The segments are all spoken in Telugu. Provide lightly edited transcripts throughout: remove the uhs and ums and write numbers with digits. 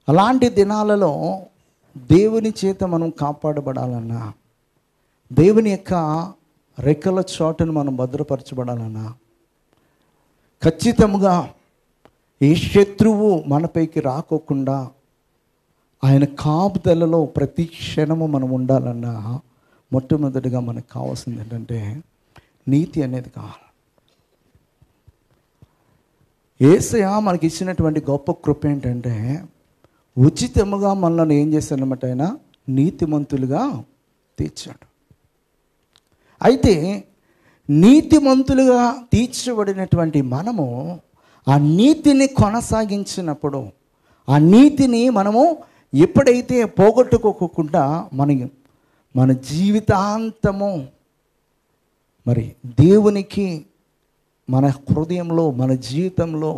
అలాంటి దినాలలో దేవుని చేత మనం కాపాడబడాలన్నా, దేవుని యొక్క రెక్కల చోటును మనం భద్రపరచబడాలన్నా, ఖచ్చితంగా ఏ శత్రువు మనపైకి రాకోకుండా ఆయన కాపుదలలో ప్రతి క్షణము మనం ఉండాలన్నా, మొట్టమొదటిగా మనకు కావాల్సింది ఏంటంటే నీతి అనేది కావాలి. యేసయ్య మనకి ఇచ్చినటువంటి గొప్ప కృప ఏంటంటే ఉచితముగా మనల్ని ఏం చేశాడన్నమాట, ఆయన నీతిమంతులుగా తీర్చాడు. అయితే నీతిమంతులుగా తీర్చబడినటువంటి మనము ఆ నీతిని కొనసాగించినప్పుడు, ఆ నీతిని మనము ఎప్పుడైతే పోగొట్టుకోకుండా మన జీవితాంతము మరి దేవునికి మన హృదయంలో, మన జీవితంలో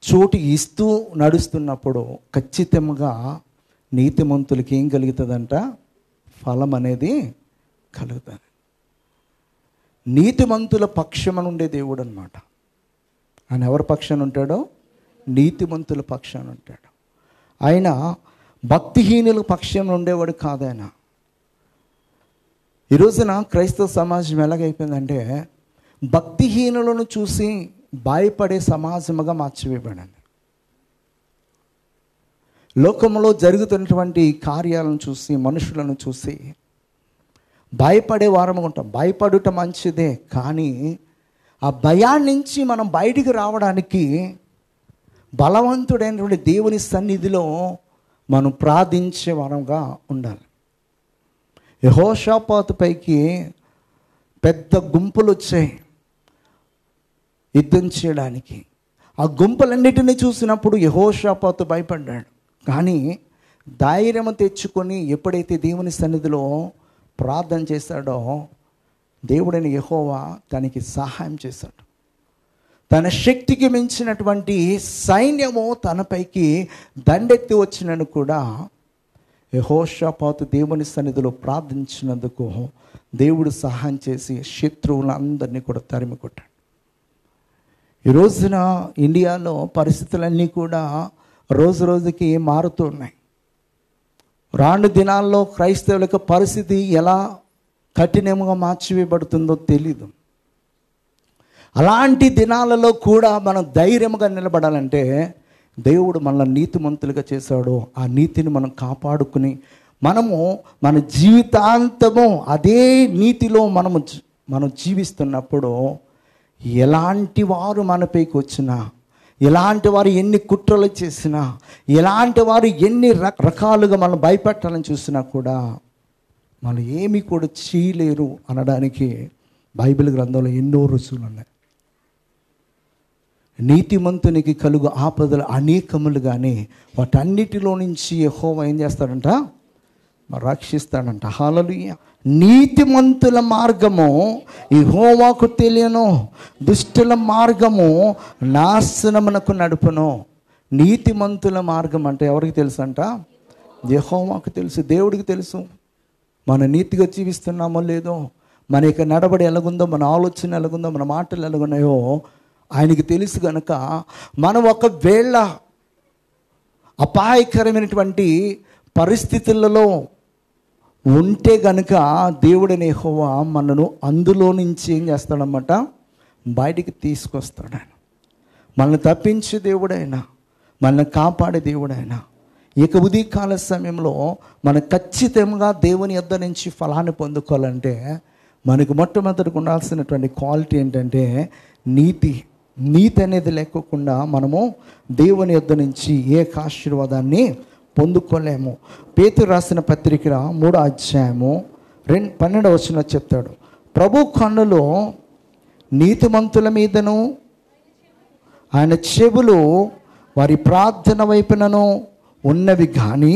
చోటు ఇస్తూ నడుస్తున్నప్పుడు ఖచ్చితంగా నీతిమంతులకి ఏం కలుగుతుందంట, ఫలం అనేది కలుగుతుంది. నీతిమంతుల పక్షాన ఉండే దేవుడు అన్నమాట. ఆయన ఎవరి పక్షాన ఉంటాడో, నీతిమంతుల పక్షాన ఉంటాడు. ఆయన భక్తిహీనుల పక్షాన ఉండేవాడు కాదు. ఆయన ఈ రోజున క్రైస్తవ సమాజం ఎలాగైపోయిందంటే భక్తిహీనులను చూసి భయపడే సమాజముగా మార్చివేయబడింది. లోకంలో జరుగుతున్నటువంటి కార్యాలను చూసి, మనుషులను చూసి భయపడే వారము ఉంటాం. భయపడుట మంచిదే, కానీ ఆ భయాన్ని నుంచి మనం బయటికి రావడానికి బలవంతుడైనటువంటి దేవుని సన్నిధిలో మనం ప్రార్థించే వారంగా ఉండాలి. యెహోషాపాతు పైకి పెద్ద గుంపులు వచ్చాయి యుద్ధం చేయడానికి. ఆ గుంపులన్నిటినీ చూసినప్పుడు యెహోషాపాతు భయపడ్డాడు. కానీ ధైర్యం తెచ్చుకొని ఎప్పుడైతే దేవుని సన్నిధిలో ప్రార్థన చేశాడో, దేవుడైన యెహోవా తనకి సహాయం చేశాడు. తన శక్తికి మించినటువంటి సైన్యము తనపైకి దండెత్తి వచ్చినను కూడా యెహోషాపాతు దేవుని సన్నిధిలో ప్రార్థించినందుకు దేవుడు సహాయం చేసి శత్రువులందరినీ కూడా తరిమి కొట్టాడు. ఈ రోజున ఇండియాలో పరిస్థితులన్నీ కూడా రోజు రోజుకి మారుతూ ఉన్నాయి. రాను దినాల్లో క్రైస్తవులకు పరిస్థితి ఎలా కఠినంగా మార్చివేయబడుతుందో తెలీదు. అలాంటి దినాలలో కూడా మనం ధైర్యంగా నిలబడాలంటే దేవుడు మనల్ని నీతిమంతులుగా చేశాడు. ఆ నీతిని మనం కాపాడుకుని మనము మన జీవితాంతము అదే నీతిలో మనం జీవిస్తున్నప్పుడు ఎలాంటి వారు మనపైకి వచ్చినా, ఎలాంటి వారు ఎన్ని కుట్రలు చేసినా, ఎలాంటి వారు ఎన్ని రకాలుగా మనం భయపెట్టాలని చూసినా కూడా మనం ఏమీ కూడా చేయలేరు అనడానికి బైబిల్ గ్రంథంలో ఎన్నో రుజువులు ఉన్నాయి. నీతిమంతునికి కలుగు ఆపదలు అనేకములు, కానీ వాటన్నిటిలో నుంచి యెహోవా ఏం చేస్తాడంట, రక్షిస్తాడంట. హల్లెలూయా. నీతిమంతుల మార్గము యెహోవాకు తెలియను, దుష్టుల మార్గము నాశనమునకు నడుపును. నీతిమంతుల మార్గం అంటే ఎవరికి తెలుసు అంట, యెహోవాకు తెలుసు, దేవుడికి తెలుసు. మన నీతిగా జీవిస్తున్నామో లేదో, మన యొక్క నడబడి ఎలాగుందో, మన ఆలోచన ఎలాగుందో, మన మాటలు ఎలాగున్నాయో ఆయనకి తెలుసు. కనుక మనం ఒకవేళ అపాయకరమైనటువంటి పరిస్థితులలో ఉంటే గనుక దేవుడైన యెహోవా మనను అందులో నుంచి ఏం చేస్తాడన్నమాట, బయటికి తీసుకొస్తాడు. ఆయన మనల్ని తప్పించే దేవుడైనా, మనల్ని కాపాడే దేవుడైనా. ఇక ఉదయకాల సమయంలో మనం ఖచ్చితంగా దేవుని యొద్ద నుంచి ఫలాన్ని పొందుకోవాలంటే మనకు మొట్టమొదటిగా ఉండాల్సినటువంటి క్వాలిటీ ఏంటంటే నీతి అనేది లేకోకుండా మనము దేవుని యొద్ద నుంచి ఏ ఆశీర్వాదాన్ని పొందుకోలేము. పేతురు రాసిన పత్రిక 3వ అధ్యాయము 12వ వచనం చెప్తాడు, ప్రభు కన్నులు నీతిమంతుల మీదను ఆయన చెవులు వారి ప్రార్థన వైపునను ఉన్నవి, కానీ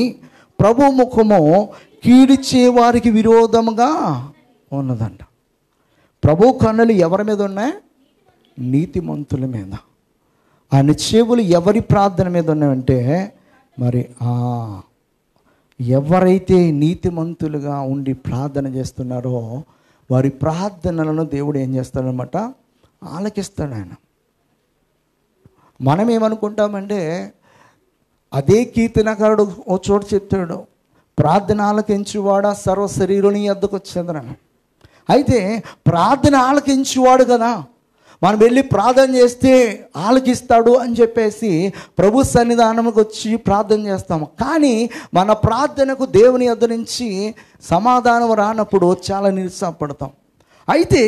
ప్రభు ముఖము కీడిచే వారికి విరోధముగా ఉన్నదంట. ప్రభు కన్నులు ఎవరి మీద ఉన్నాయి, నీతిమంతుల మీద. ఆయన చెవులు ఎవరి ప్రార్థన మీద ఉన్నాయంటే మరి ఎవరైతే నీతిమంతులుగా ఉండి ప్రార్థన చేస్తున్నారో వారి ప్రార్థనలను దేవుడు ఏం చేస్తాడనమాట, ఆలకిస్తాడు. ఆయన మనం ఏమనుకుంటామంటే అదే కీర్తనకారుడు ఓ చోటు చెప్తాడు, ప్రార్థన ఆలకించువాడా సర్వ శరీరుని యొద్దకు వచ్చేదనని. అయితే ప్రార్థన ఆలకించువాడు కదా, మనం వెళ్ళి ప్రార్థన చేస్తే ఆలకిస్తాడు అని చెప్పేసి ప్రభు సన్నిధానంకి వచ్చి ప్రార్థన చేస్తాము. కానీ మన ప్రార్థనకు దేవుని యొద్ద నుంచి సమాధానం రానప్పుడు చాలా నిరుత్సాహపడతాం. అయితే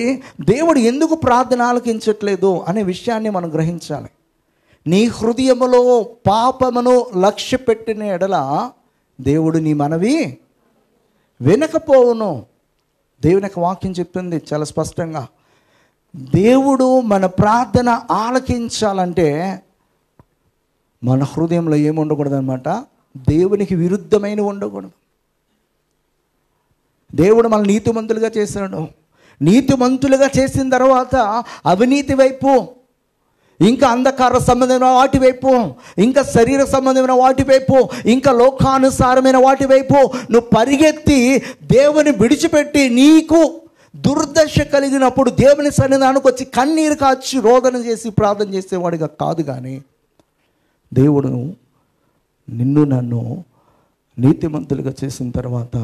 దేవుడు ఎందుకు ప్రార్థన ఆలకించట్లేదు అనే విషయాన్ని మనం గ్రహించాలి. నీ హృదయములో పాపమును లక్ష్య పెట్టిన ఎడల దేవుడు నీ మనవి వినకపోవును. దేవుని యొక్క వాక్యం చెప్తుంది చాలా స్పష్టంగా. దేవుడు మన ప్రార్థన ఆలకించాలంటే మన హృదయంలో ఏమి ఉండకూడదు అనమాట, దేవునికి విరుద్ధమైన ఉండకూడదు. దేవుడు మన నీతిమంతులుగా చేశాడు. నీతిమంతులుగా చేసిన తర్వాత అవినీతి వైపు, ఇంకా అంధకార సంబంధమైన వాటి వైపు, ఇంకా శరీర సంబంధమైన వాటి వైపు, ఇంకా లోకానుసారమైన వాటి వైపు నువ్వు పరిగెత్తి దేవుని విడిచిపెట్టి నీకు దుర్దశ కలిగినప్పుడు దేవుని సన్నిధానానికి వచ్చి కన్నీరు కాచి రోదన చేసి ప్రార్థన చేసేవాడిగా కాదు. కానీ దేవుడు నిన్ను నన్ను నీతిమంతులుగా చేసిన తర్వాత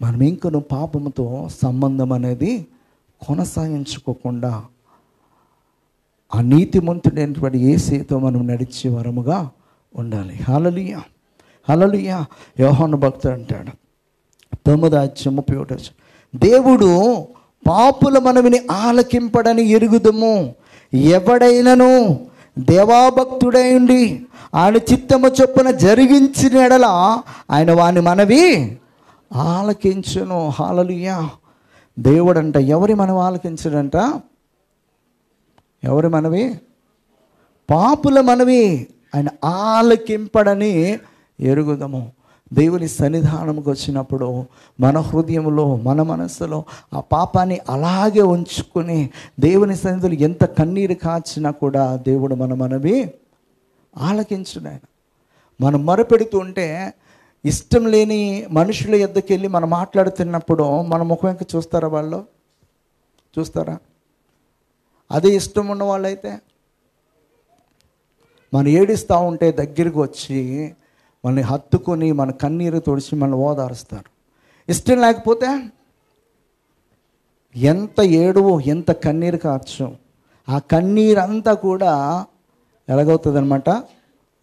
మనం ఇంకను పాపముతో సంబంధం అనేది కొనసాగించుకోకుండా ఆ నీతిమంతుడైనటువంటి యేసుతో మనం నడిచే వరముగా ఉండాలి. హల్లెలూయా, హల్లెలూయా. యోహాను భక్తుడు అంటాడు 9:31, దేవుడు పాపుల మనవిని ఆలకింపడని ఎరుగుదము. ఎవడైనను దేవాభక్తుడై ఉండి ఆయన చిత్తము చొప్పున జరిగించిన ఎడల ఆయన వాని మనవి ఆలకించును. హల్లెలూయా. దేవుడంట ఎవరి మనవి ఆలకించడంట? ఎవరి మనవి? పాపుల మనవి ఆయన ఆలకింపడని ఎరుగుదము. దేవుని సన్నిధానంకి వచ్చినప్పుడు మన హృదయంలో మన మనస్సులో ఆ పాపాన్ని అలాగే ఉంచుకొని దేవుని సన్నిధిలో ఎంత కన్నీరు కాచినా కూడా దేవుడు మన మనవి ఆలకించును. ఆయన మనం మొరపెడుతూ ఉంటే ఇష్టం లేని మనుషుల యొద్దకు వెళ్ళి మనం మాట్లాడుతున్నప్పుడు మన ముఖం వెంక చూస్తారా? వాళ్ళు చూస్తారా? అదే ఇష్టం ఉన్న వాళ్ళైతే మనం ఏడుస్తూ ఉంటే దగ్గరికి వచ్చి మనల్ని హత్తుకొని మన కన్నీరు తుడిచి మనల్ని ఓదారుస్తారు. ఇష్టం లేకపోతే ఎంత ఏడువో ఎంత కన్నీరు కార్చు, ఆ కన్నీరంతా కూడా ఎలాగవుతుంది అనమాట?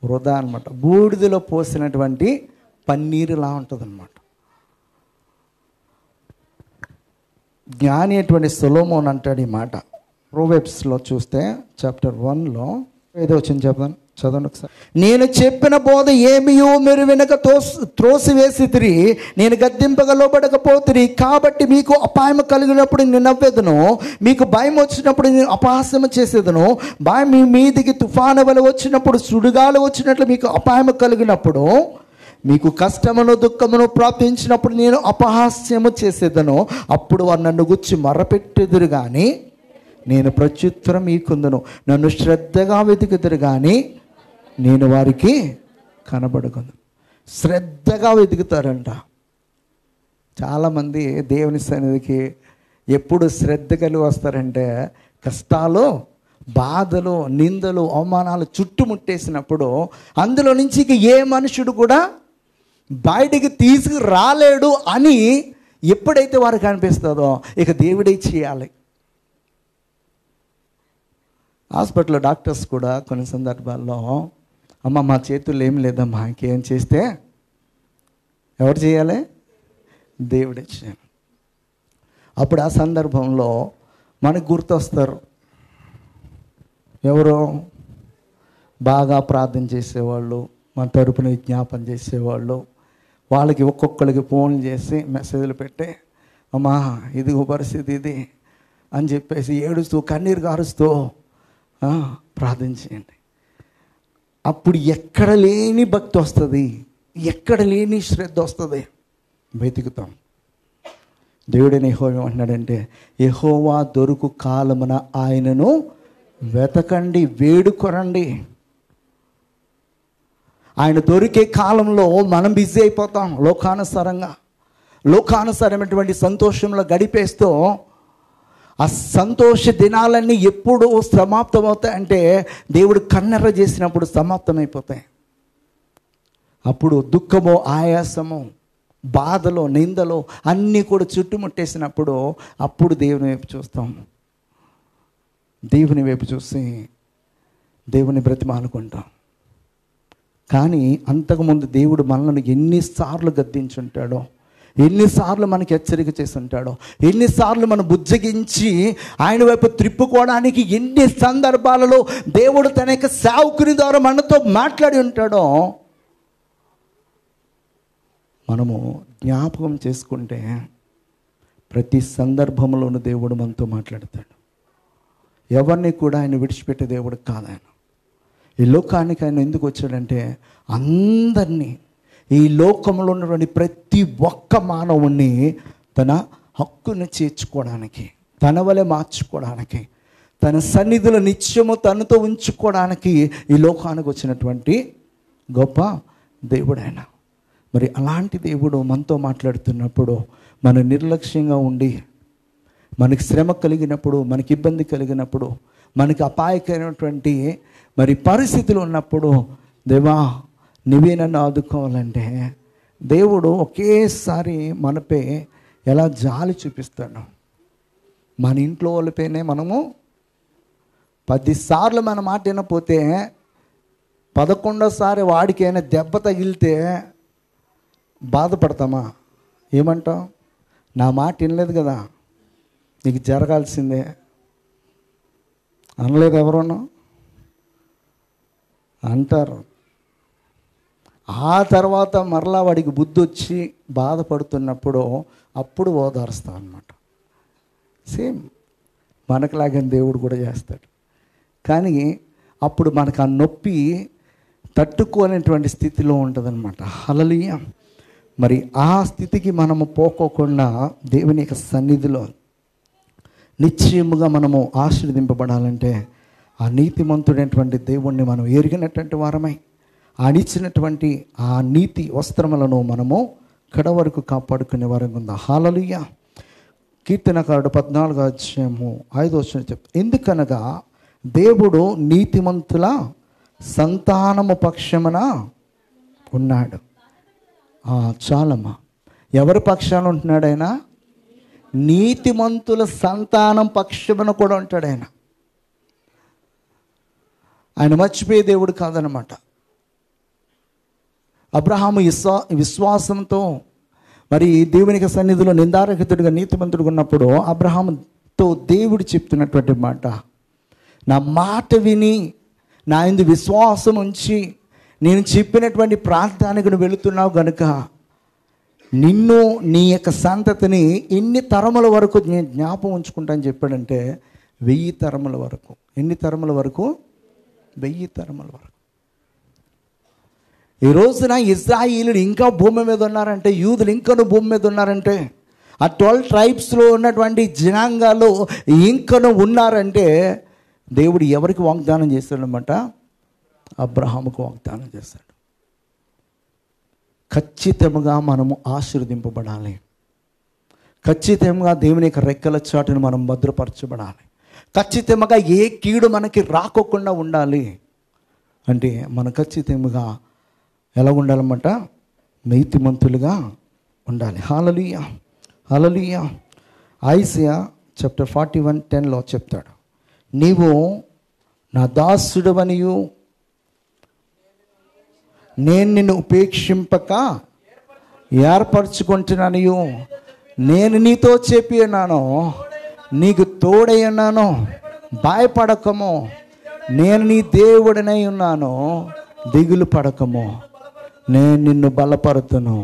వృధా అనమాట. బూడిదలో పోసినటువంటి పన్నీరులా ఉంటుంది అనమాట. జ్ఞాని అటువంటి సొలొమోన్ అంటాడు ఈ మాట. ప్రోవెర్బ్స్లో చూస్తే చాప్టర్ 1లో 5వ వచనం చెప్తాను, చదవండి ఒకసారి. నేను చెప్పిన బోధ ఏమియో మీరు వెనక త్రోసివేసితిరి, నేను గద్దింపగా లోబడకపోతిరి. కాబట్టి మీకు అపాయం కలిగినప్పుడు నేను నవ్వేదను, మీకు భయం వచ్చినప్పుడు నేను అపహాస్యం చేసేదను. భయం మీ మీదికి తుఫాను వలె వచ్చినప్పుడు, సుడిగాలు వచ్చినట్లు మీకు అపాయం కలిగినప్పుడు, మీకు కష్టమును దుఃఖమును ప్రాప్తించినప్పుడు నేను అపహాస్యము చేసేదను. అప్పుడు వారు నన్ను గుచ్చి మర్రపెట్టెదురు కానీ నేను ప్రత్యుత్తరం మీకుందును. నన్ను శ్రద్ధగా వెతుకుదురు కానీ నేను వారికి కనబడగలను. శ్రద్ధగా వెతుకుతారంట. చాలామంది దేవుని సన్నిధికి ఎప్పుడు శ్రద్ధ కలిగి వస్తారంటే కష్టాలు, బాధలు, నిందలు, అవమానాలు చుట్టుముట్టేసినప్పుడు అందులో నుంచి ఇక ఏ మనుషుడు కూడా బయటికి తీసుకురాలేడు అని ఎప్పుడైతే వారికి అనిపిస్తుందో ఇక దేవుడే చేయాలి. హాస్పిటల్లో డాక్టర్స్ కూడా కొన్ని సందర్భాల్లో అమ్మ మా చేతుల్లో ఏం లేదమ్మా, ఇంకేం చేస్తే ఎవరు చేయాలి? దేవుడే చేయాలి. అప్పుడు ఆ సందర్భంలో మనకు గుర్తొస్తారు ఎవరో బాగా ప్రార్థన చేసేవాళ్ళు, మన తరపున విజ్ఞాపన చేసేవాళ్ళు. వాళ్ళకి ఒక్కొక్కరికి ఫోన్లు చేసి మెసేజ్లు పెట్టి అమ్మా ఇదిగో పరిస్థితి ఇది అని చెప్పేసి ఏడుస్తూ కన్నీరు కారుస్తూ ప్రార్థన చేయండి. అప్పుడు ఎక్కడ లేని భక్తి వస్తుంది, ఎక్కడ లేని శ్రద్ధ వస్తుంది. వెతుకుతాం. దేవుడైన యెహోవా అంటున్నాడంటే యెహోవా దొరుకు కాలమున ఆయనను వెతకండి, వేడుకొనండి. ఆయన దొరికే కాలంలో మనం బిజీ అయిపోతాం. లోకానుసారమైనటువంటి సంతోషంలో గడిపేస్తూ ఆ సంతోష దినాలన్నీ ఎప్పుడు సమాప్తం అవుతాయంటే దేవుడు కన్నెర్ర చేసినప్పుడు సమాప్తమైపోతాయి. అప్పుడు దుఃఖమో, ఆయాసమో, బాధలో, నిందలో అన్నీ కూడా చుట్టుముట్టేసినప్పుడు అప్పుడు దేవుని వైపు చూస్తాం. దేవుని వైపు చూసి దేవుని బ్రతిమాలుకుంటాం. కానీ అంతకుముందు దేవుడు మనల్ని ఎన్నిసార్లు గద్దించుంటాడో, ఎన్నిసార్లు మనకి హెచ్చరిక చేసి ఉంటాడో, ఎన్నిసార్లు మనం బుజ్జగించి ఆయన వైపు త్రిప్పుకోవడానికి ఎన్ని సందర్భాలలో దేవుడు తన యొక్క సేవకుని ద్వారా మనతో మాట్లాడి ఉంటాడో మనము జ్ఞాపకం చేసుకుంటే ప్రతి సందర్భంలోనూ దేవుడు మనతో మాట్లాడతాడు. ఎవరిని కూడా ఆయన విడిచిపెట్టే దేవుడు కాదు. ఆయన ఈ లోకానికి ఆయన ఎందుకు వచ్చాడంటే అందరినీ, ఈ లోకంలో ఉన్నటువంటి ప్రతి ఒక్క మానవుణ్ణి తన హక్కును చేర్చుకోవడానికి, తన వలె మార్చుకోవడానికి, తన సన్నిధిలో నిత్యము తనతో ఉంచుకోవడానికి ఈ లోకానికి వచ్చినటువంటి గొప్ప దేవుడు ఆయన. మరి అలాంటి దేవుడు మనతో మాట్లాడుతున్నప్పుడు మనం నిర్లక్ష్యంగా ఉండి, మనకి శ్రమ కలిగినప్పుడు, మనకి ఇబ్బంది కలిగినప్పుడు, మనకి అపాయకరమైనటువంటి మరి పరిస్థితులు ఉన్నప్పుడు, దేవా నువ్వే నన్ను ఆదుకోవాలంటే దేవుడు ఒకేసారి మనపై ఎలా జాలి చూపిస్తాడు. మన ఇంట్లో వాళ్ళపైనే మనము 10 సార్లు మన మాట వినకపోతే 11వ వాడికైనా దెబ్బ తగిలితే బాధపడతామా? ఏమంటాం? నా మాట వినలేదు కదా, నీకు జరగాల్సిందే అనలేదు ఎవరన్నా అంటారు. ఆ తర్వాత మరలా వాడికి బుద్ధి వచ్చి బాధపడుతున్నప్పుడు అప్పుడు ఓదారుస్తాం అన్నమాట. సేమ్ మనకులాగని దేవుడు కూడా చేస్తాడు. కానీ అప్పుడు మనకు ఆ నొప్పి తట్టుకోలేనటువంటి స్థితిలో ఉంటుందన్నమాట. హల్లెలూయా. మరి ఆ స్థితికి మనము పోకోకుండా దేవుని యొక్క సన్నిధిలో నిశ్చయముగా మనము ఆశీర్వదింపబడాలంటే ఆ నీతిమంతుడైనటువంటి దేవుణ్ణి మనం ఎరిగినటువంటి వారమై ఆడిచ్చినటువంటి ఆ నీతి వస్త్రములను మనము కడవరకు కాపాడుకునే వారంగా ఉందా. హల్లెలూయా. కీర్తనకారుడు 14వ అధ్యాయము 5వ వచనం చెప్తాడు, ఎందుకనగా దేవుడు నీతిమంతుల సంతానము పక్షమున ఉన్నాడు. చాలమ్మా. ఎవరి పక్షాన ఉంటున్నాడు ఆయన? నీతిమంతుల సంతానం పక్షమున కూడా ఉంటాడు ఆయన. ఆయన మర్చిపోయే దేవుడు కాదనమాట. అబ్రహాము విశ్వాసంతో మరి దేవునికి సన్నిధిలో నిందారహితుడిగా నీతిమంతుడిగా ఉన్నప్పుడు అబ్రహాముతో దేవుడు చెప్తున్నటువంటి మాట, నా మాట విని నా యందు విశ్వాసం ఉంచి నేను చెప్పినటువంటి ప్రాంతానికి నువ్వు వెళుతున్నావు కనుక నిన్ను, నీ యొక్క సంతతిని ఎన్ని తరముల వరకు నేను జ్ఞాపకం ఉంచుకుంటానని చెప్పాడంటే 1000 తరముల వరకు. ఎన్ని తరముల వరకు? 1000 తరముల వరకు. ఈ రోజున ఇశ్రాయేలీయులు ఇంకా భూమి మీద ఉన్నారంటే, యూదులు ఇంకనూ భూమి మీద ఉన్నారంటే, ఆ 12 ట్రైబ్స్లో ఉన్నటువంటి జనాంగాలు ఇంకనూ ఉన్నారంటే దేవుడు ఎవరికి వాగ్దానం చేస్తాడనమాట? అబ్రహాముకు వాగ్దానం చేస్తాడు. ఖచ్చితంగా మనము ఆశీర్వదింపబడాలి. ఖచ్చితంగా దేవుని యొక్క రెక్కల చాటును మనం భద్రపరచబడాలి. ఖచ్చితంగా ఏ కీడు మనకి రాకోకుండా ఉండాలి అంటే మనం ఖచ్చితంగా ఎలా ఉండాలన్నమాట? నీతిమంతులుగా ఉండాలి. హల్లెలూయా. హల్లెలూయా. ఐజియా చాప్టర్ 41:10 చెప్తాడు, నీవు నా దాసుడవనియు నేను నిన్ను ఉపేక్షింపక ఏర్పరచుకుంటున్నాను, నేను నీతో చెప్పి ఉన్నాను, నీకు తోడై ఉన్నాను, భయపడకము, నేను నీ దేవుడినై ఉన్నాను, దిగులు పడకము, నేను నిన్ను బలపరుతును,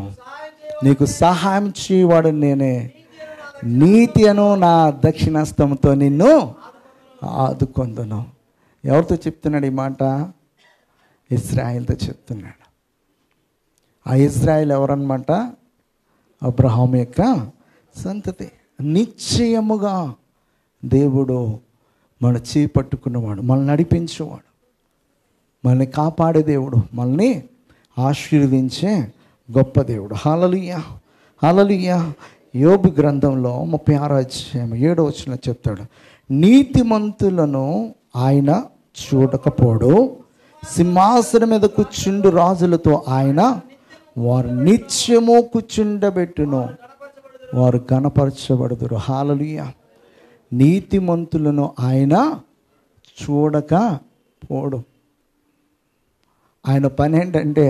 నీకు సహాయం చేయవాడు నేనే, నీతి అను నా దక్షిణాస్తంతో నిన్ను ఆదుకొందును. ఎవరితో చెప్తున్నాడు ఈ మాట? ఇశ్రాయేల్తో చెప్తున్నాడు. ఆ ఇశ్రాయేల్ ఎవరన్నమాట? అబ్రహాము యొక్క సంతతి. నిశ్చయముగా దేవుడు మన చేయి పట్టుకున్నవాడు, మనల్ని నడిపించేవాడు, మనల్ని కాపాడే దేవుడు, మనల్ని ఆశీర్వదించే గొప్ప దేవుడు. హల్లెలూయా. హల్లెలూయా. యోబు గ్రంథంలో 36వ అధ్యాయం 7వ వచనం చెప్తాడు, నీతిమంతులను ఆయన చూడకపోడు, సింహాసనం మీద కూర్చుండు రాజులతో ఆయన వారు నిత్యము కూర్చుండబెట్టును, వారు గణపరచబడుదురు. హల్లెలూయా. నీతిమంతులను ఆయన చూడక పోడు. ఆయన పని ఏంటంటే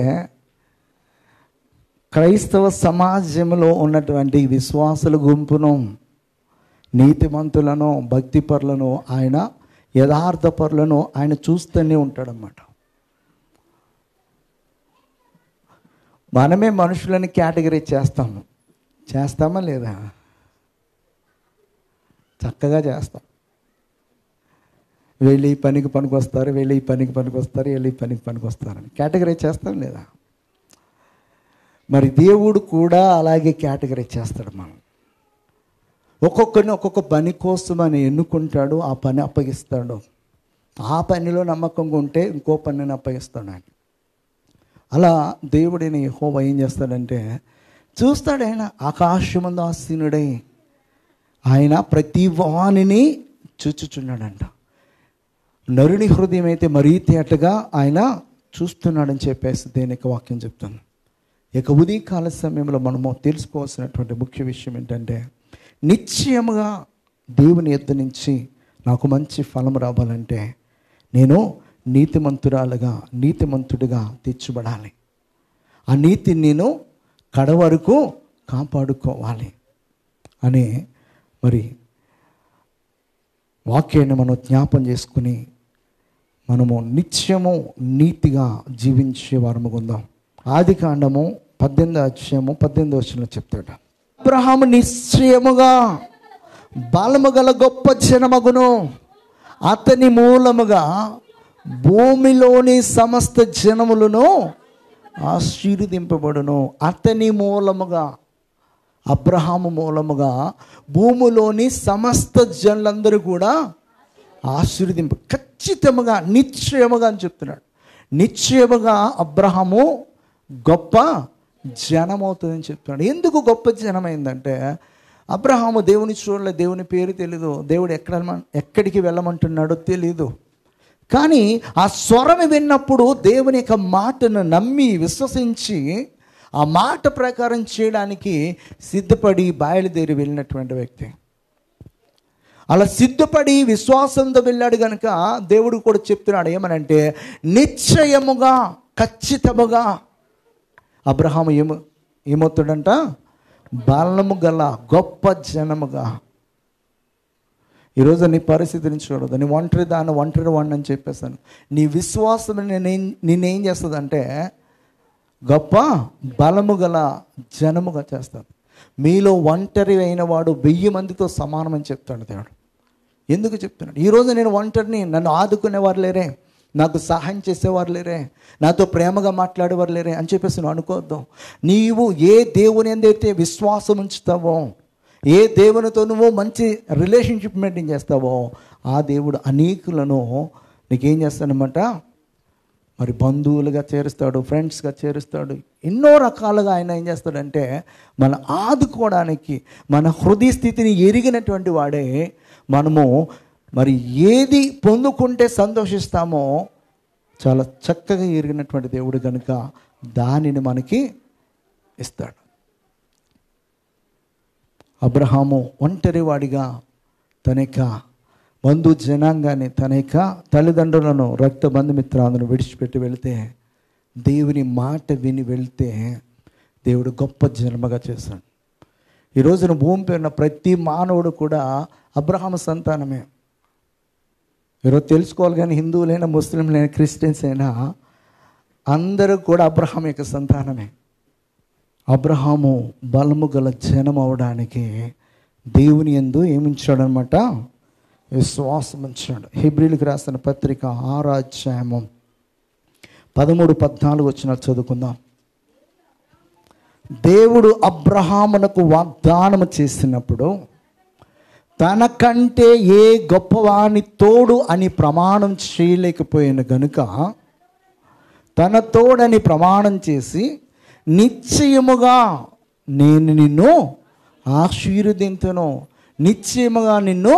క్రైస్తవ సమాజంలో ఉన్నటువంటి విశ్వాసుల గుంపును, నీతిమంతులను, భక్తిపరులను, ఆయన యథార్థపరులను ఆయన చూస్తూనే ఉంటాడన్నమాట. మనమే మనుషులని కేటగిరీ చేస్తామా లేదా? చక్కగా చేస్తాం. వెళ్ళి ఈ పనికి పనికొస్తారు, వెళ్ళి ఈ పనికి పనికొస్తారు, వెళ్ళి ఈ పనికి పనికొస్తారని కేటగిరీ చేస్తాం లేదా? మరి దేవుడు కూడా అలాగే కేటగిరీ చేస్తాడు. మనం ఒక్కొక్కరిని ఒక్కొక్క పని కోసం అని ఎన్నుకుంటాడు, ఆ పని అప్పగిస్తాడు. ఆ పనిలో నమ్మకంగా ఉంటే ఇంకో పనిని అప్పగిస్తాడు ఆయన. అలా దేవుడిని యెహోవా ఏం చేస్తాడంటే చూస్తాడు. ఆయన ఆకాశమందు ఆసీనుడై ఆయన ప్రతి వానిని చూచుచున్నాడంట. నరుని హృదయం అయితే మరీ తేటగా ఆయన చూస్తున్నాడని చెప్పేసి దేనికి వాక్యం చెప్తాను. ఇక ఉదయకాల సమయంలో మనము తెలుసుకోవాల్సినటువంటి ముఖ్య విషయం ఏంటంటే నిశ్చయముగా దేవుని యొద్ద నుంచి నాకు మంచి ఫలం రావాలంటే నేను నీతిమంతుడిగా తీర్చబడాలి. ఆ నీతిని నేను కడవరకు కాపాడుకోవాలి అని మరి వాక్యాన్ని మనం జ్ఞాపం చేసుకుని మనము నిత్యము నీతిగా జీవించే వారముగా ఉందాం. ఆదికాండము 18 చెప్తాడు, అబ్రహాము నిశ్చయముగా బలము గల గొప్ప జనమగును, అతని మూలముగా భూమిలోని సమస్త జనములను ఆశీర్వదింపబడును. అతని మూలముగా, అబ్రహాము మూలముగా భూమిలోని సమస్త జనులందరూ కూడా ఖచ్చితంగా నిశ్చయముగా అని చెప్తున్నాడు. నిశ్చయముగా అబ్రహాము గొప్ప జనమవుతుందని చెప్తున్నాడు. ఎందుకు గొప్ప జనమైందంటే అబ్రహాము దేవుని చూడలే, దేవుని పేరు తెలీదు, దేవుడు ఎక్కడికి వెళ్ళమంటున్నాడో తెలీదు. కానీ ఆ స్వరం విన్నప్పుడు దేవుని యొక్క మాటను నమ్మి విశ్వసించి ఆ మాట ప్రకారం చేయడానికి సిద్ధపడి బయలుదేరి వెళ్ళినటువంటి వ్యక్తి. అలా సిద్ధపడి విశ్వాసంతో వెళ్ళాడు కనుక దేవుడు కూడా చెప్తున్నాడు ఏమనంటే నిశ్చయముగా, ఖచ్చితముగా అబ్రహాము ఏమవుతాడంట? బలము గల గొప్ప జనముగా. ఈరోజు నీ పరిస్థితిని చూడదు, నీ ఒంటరి వాడిని అని చెప్పేసాను. నీ విశ్వాసం నేనేం చేస్తుందంటే గొప్ప బలము గల జనముగా చేస్తాను. మీలో ఒంటరి అయిన వాడు 1000 మందితో సమానమని చెప్తాడు దేవుడు. ఎందుకు చెప్తున్నాడు? ఈరోజు నేను ఒంటరిని, నన్ను ఆదుకునేవారు లేరే, నాకు సహాయం చేసేవారు లేరే, నాతో ప్రేమగా మాట్లాడేవారు లేరే అని చెప్పేసి నువ్వు అనుకోవద్దు. నీవు ఏ దేవుని ఎందైతే విశ్వాసం ఉంచుతావో, ఏ దేవునితో నువ్వు మంచి రిలేషన్షిప్ మెయింటైన్ చేస్తావో ఆ దేవుడు అనేకులను నీకేం చేస్తాడనమాట, మరి బంధువులుగా చేరుస్తాడు, ఫ్రెండ్స్గా చేరుస్తాడు. ఎన్నో రకాలుగా ఆయన ఏం చేస్తాడంటే మన ఆదుకోవడానికి, మన హృదయ స్థితిని ఎరిగినటువంటి వాడే మనము మరి ఏది పొందుకుంటే సంతోషిస్తామో చాలా చక్కగా ఎరిగినటువంటి దేవుడు కనుక దానిని మనకి ఇస్తాడు. అబ్రహాము ఒంటరివాడిగా తన యొక్క బంధు జనాంగాన్ని, తన యొక్క తల్లిదండ్రులను, రక్త బంధుమిత్రాలను విడిచిపెట్టి వెళితే, దేవుని మాట విని వెళితే దేవుడు గొప్ప జన్మగా చేశాడు. ఈ రోజున భూమిపై ఉన్న ప్రతి మానవుడు కూడా అబ్రహాము సంతానమే. ఈరోజు తెలుసుకోవాలి. కానీ హిందువులైనా, ముస్లింలైనా, క్రిస్టియన్స్ అయినా అందరూ కూడా అబ్రహాం యొక్క సంతానమే. అబ్రహాము బలము గల జనం అవడానికి దేవుని యందు ఏమించాడనమాట? విశ్వాసం ఉంచాడు. హెబ్రీయులకు రాసిన పత్రిక 6వ అధ్యాయము 13-14 చదువుకుందాం. దేవుడు అబ్రహామునకు వాగ్దానము చేసినప్పుడు తనకంటే ఏ గొప్పవాని తోడు అని ప్రమాణం చేయలేకపోయిన గనుక తన తోడని ప్రమాణం చేసి నిశ్చయముగా నేను నిన్ను ఆశీర్వదింతును, నిశ్చయముగా నిన్ను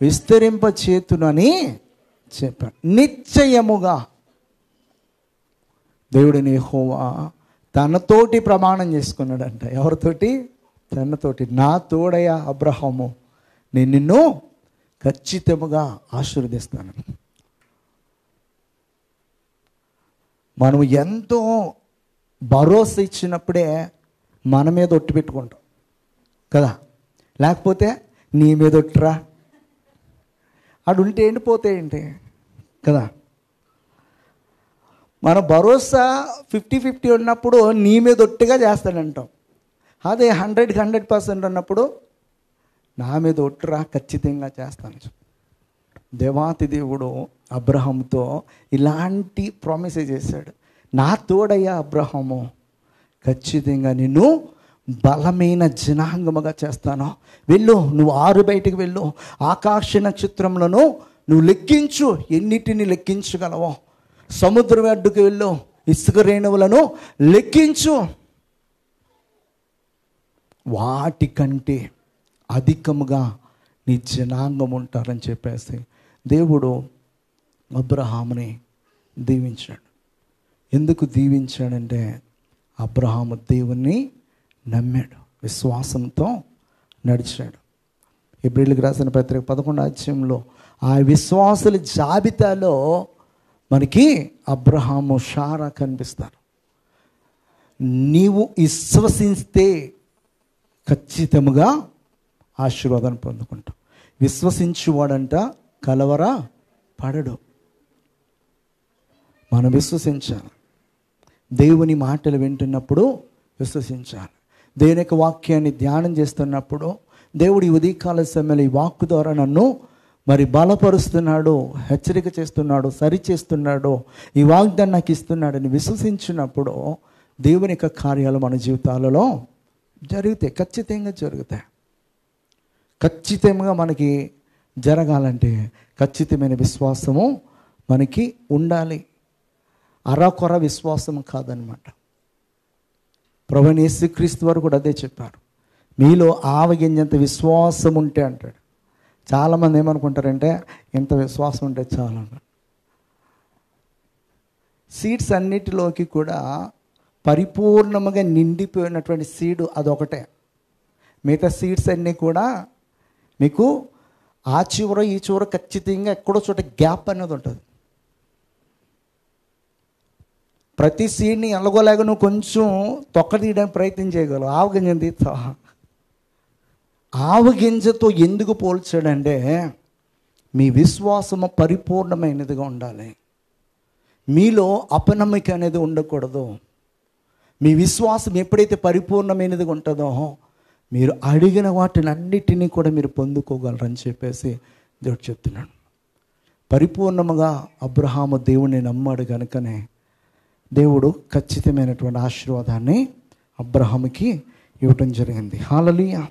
విస్తరింపచేతునని చెప్పాడు. నిశ్చయముగా దేవుడిని యెహోవా తనతోటి ప్రమాణం చేసుకున్నాడంట. ఎవరితోటి? తనతోటి. నా తోడయ్య అబ్రహాము, నేను నిన్ను ఖచ్చితంగా ఆశీర్వదిస్తాను. మనం ఎంతో భరోసా ఇచ్చినప్పుడే మన మీద ఒట్టు పెట్టుకుంటాం కదా. లేకపోతే నీ మీద ఒట్టురా అడు ఉంటే ఏంటి, పోతే ఏంటి కదా. మన భరోసా 50-50 ఉన్నప్పుడు నీ మీద ఒట్టుగా చేస్తాడంటాం. అదే 100% ఉన్నప్పుడు నా మీద ఒట్టురా, ఖచ్చితంగా చేస్తాను. దేవాతి దేవుడు అబ్రహాముతో ఇలాంటి ప్రామిసే చేశాడు. నా తోడయ్యా అబ్రహాము, ఖచ్చితంగా నిన్ను బలమైన జనాంగముగా చేస్తాను. వెళ్ళు, నువ్వు ఆరు బయటికి వెళ్ళు, ఆకాశ నక్షత్రములను నువ్వు లెక్కించు, ఎన్నిటిని లెక్కించగలవో. సముద్రం అడ్డుకు వెళ్ళు, ఇసుక రేణువులను లెక్కించు, వాటికంటే అధికముగా నీ జనాంగం ఉంటారని చెప్పేసి దేవుడు అబ్రహాముని దీవించాడు. ఎందుకు దీవించాడంటే అబ్రహాము దేవుణ్ణి నమ్మాడు, విశ్వాసంతో నడిచాడు. హెబ్రీయులకు రాసిన పత్రిక 11వ అధ్యాయంలో ఆ విశ్వాసుల జాబితాలో మనకి అబ్రహాము, షారా కనిపిస్తారు. నీవు విశ్వసిస్తే ఖచ్చితంగా ఆశీర్వాదాన్ని పొందుకుంటాం. విశ్వసించువాడంట కలవర పడడు. మనం విశ్వసించాలి. దేవుని మాటలు వింటున్నప్పుడు విశ్వసించాలి. దేవుని యొక్క వాక్యాన్ని ధ్యానం చేస్తున్నప్పుడు దేవుడు ఈ ఉదయకాల సమయంలో ఈ వాక్కు ద్వారా నన్ను మరి బలపరుస్తున్నాడు, హెచ్చరిక చేస్తున్నాడు, సరి చేస్తున్నాడు, ఈ వాగ్దాన్ని నాకు ఇస్తున్నాడని విశ్వసించినప్పుడు దేవుని యొక్క కార్యాలు మన జీవితాలలో జరుగుతాయి, ఖచ్చితంగా జరుగుతాయి. ఖచ్చితంగా మనకి జరగాలంటే ఖచ్చితమైన విశ్వాసము మనకి ఉండాలి. అరకొర విశ్వాసం కాదనమాట. ప్రభువైన యేసుక్రీస్తు వారు కూడా అదే చెప్పారు, మీలో ఆవగింజంత విశ్వాసం ఉంటే అంటాడు. చాలామంది ఏమనుకుంటారంటే ఇంత విశ్వాసం ఉంటే చాలా. సీడ్స్ అన్నిటిలోకి కూడా పరిపూర్ణముగా నిండిపోయినటువంటి సీడు అదొకటే. మిగతా సీడ్స్ అన్నీ కూడా మీకు ఆ చివర ఈ చివర ఖచ్చితంగా ఎక్కడో చోట గ్యాప్ అనేది ఉంటుంది. ప్రతి సీడ్ని ఎలాగోలాగా నువ్వు కొంచెం తొక్క తీయడానికి ప్రయత్నం చేయగలవు. ఆవగింజ తీస్తావా? ఆవగింజతో ఎందుకు పోల్చాడంటే మీ విశ్వాసము పరిపూర్ణమైనదిగా ఉండాలి. మీలో అపనమ్మిక అనేది ఉండకూడదు. మీ విశ్వాసం ఎప్పుడైతే పరిపూర్ణమైనదిగా ఉంటుందో మీరు అడిగిన వాటిని అన్నిటినీ కూడా మీరు పొందుకోగలరని చెప్పేసి దేవుడు చెప్తున్నాడు. పరిపూర్ణముగా అబ్రహాము దేవుణ్ణి నమ్మాడు కనుకనే దేవుడు ఖచ్చితమైనటువంటి ఆశీర్వాదాన్ని అబ్రహాముకి ఇవ్వటం జరిగింది. హల్లెలూయా.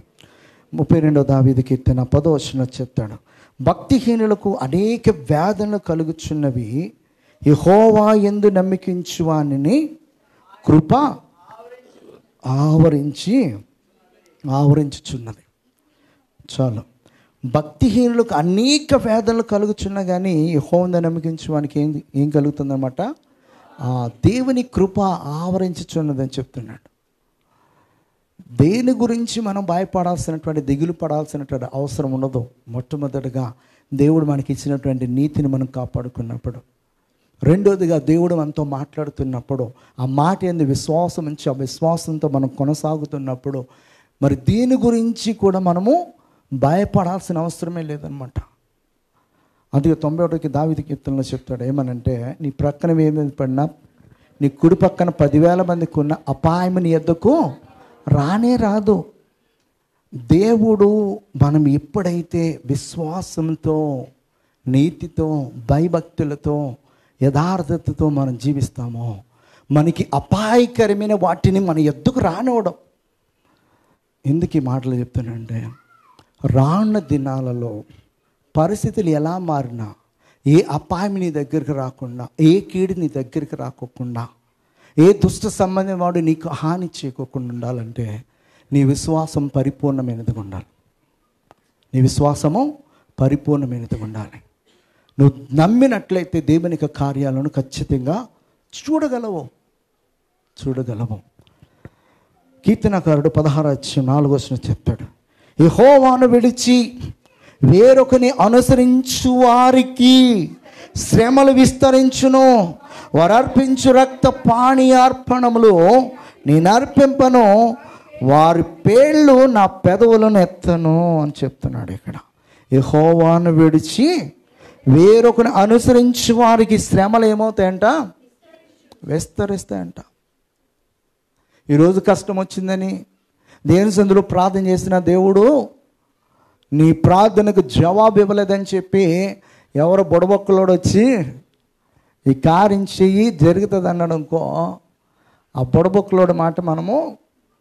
32వ దావీదు కీర్తన 10వ వచనం చెప్తాడు, భక్తిహీనులకు అనేక వేదనలు కలుగుచున్నవి, యెహోవా యందు నమ్మికించు వానిని కృప ఆవరించుచున్నది. చాలు. భక్తిహీనులకు అనేక వేదనలు కలుగుచున్నా కానీ యెహోవా నమ్మికించు వానికి ఏం కలుగుతుందన్నమాట? దేవుని కృప ఆవరించుచున్నదని చెప్తున్నాడు. దేని గురించి మనం భయపడాల్సినటువంటి, దిగులు పడాల్సినటువంటి అవసరం ఉండదు. మొట్టమొదటిగా దేవుడు మనకి ఇచ్చినటువంటి నీతిని మనం కాపాడుకున్నప్పుడు, రెండోదిగా దేవుడు మనతో మాట్లాడుతున్నప్పుడు, ఆ మాట యందు విశ్వాసం ఉంచి ఆ విశ్వాసంతో మనం కొనసాగుతున్నప్పుడు మరి దీని గురించి కూడా మనము భయపడాల్సిన అవసరమే లేదనమాట. అందుకే 91కి దావీదు కీర్తనలో చెప్తాడు ఏమనంటే, నీ ప్రక్కన ఏమేమి పడినా నీ కుడి పక్కన 10,000 మందికి ఉన్న అపాయం నీ యొద్దకు రానే రాదు. దేవుడు మనం ఎప్పుడైతే విశ్వాసంతో, నీతితో, భయభక్తులతో, యథార్థతతో మనం జీవిస్తామో మనకి అపాయకరమైన వాటిని మన యొద్దకు రానివ్వడం. ఎందుకు ఈ మాటలు చెప్తానంటే, రానున్న దినాలలో పరిస్థితులు ఎలా మారినా ఏ అపాయం నీ దగ్గరికి రాకుండా, ఏ కీడు నీ దగ్గరికి రాకోకుండా, ఏ దుష్ట సంబంధం వాడు నీకు హాని చేయకోకుండా ఉండాలంటే నీ విశ్వాసం పరిపూర్ణమైనదిగా ఉండాలి. నీ విశ్వాసము పరిపూర్ణమైనదిగా ఉండాలి. నువ్వు నమ్మినట్లయితే దేవుని యొక్క కార్యాలను ఖచ్చితంగా చూడగలవు. చూడగలము. కీర్తనకారుడు 16:4 చెప్తాడు, యెహోవాను విడిచి వేరొకని అనుసరించు వారికి శ్రమలు విస్తరించును, వారు అర్పించు రక్త పానీయార్పణములు నేను అర్పింపను, వారి పేర్లు నా పెదవులను ఎత్తను అని చెప్తున్నాడు ఇక్కడ. యెహోవాను విడిచి వేరొకని అనుసరించు వారికి శ్రమలు ఏమవుతాయంట? విస్తరిస్తాయంట. ఈరోజు కష్టం వచ్చిందని దేవుని సన్నిధిలో ప్రార్థన చేసిన దేవుడు నీ ప్రార్థనకు జవాబు ఇవ్వలేదని చెప్పి ఎవరో బుడబొక్కలోడు వచ్చి ఈ కార్యం చెయ్యి జరుగుతుంది అన్నాడు అనుకో, ఆ బుడబొక్కలోడి మాట మనము